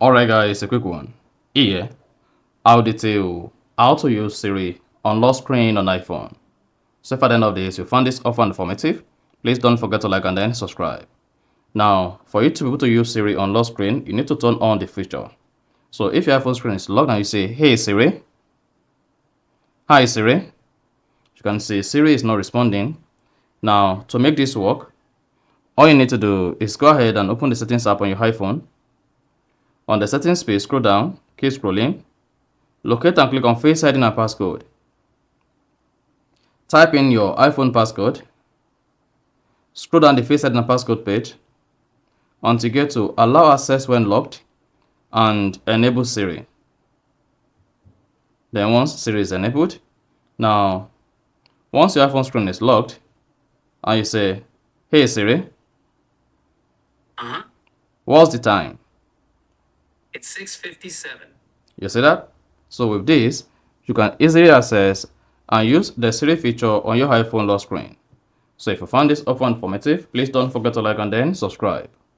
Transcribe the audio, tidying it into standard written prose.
Alright guys, a quick one. Here, I'll detail how to use Siri on lock screen on iPhone. So if at the end of this you found this offer informative, please don't forget to like and then subscribe. Now, for you to be able to use Siri on lock screen, you need to turn on the feature. So if your iPhone screen is locked and you say, "Hey Siri," "Hi Siri," you can see Siri is not responding. Now, to make this work, all you need to do is go ahead and open the settings app on your iPhone. On the settings page, scroll down, keep scrolling, locate and click on Face ID and passcode. Type in your iPhone passcode, scroll down the Face ID and passcode page until you get to Allow access when locked and enable Siri. Then once Siri is enabled, now once your iPhone screen is locked and you say, "Hey Siri, what's the time?" It's 6:57. You see that? So with this, you can easily access and use the Siri feature on your iPhone lock screen. So if you found this offer informative, please don't forget to like and then subscribe.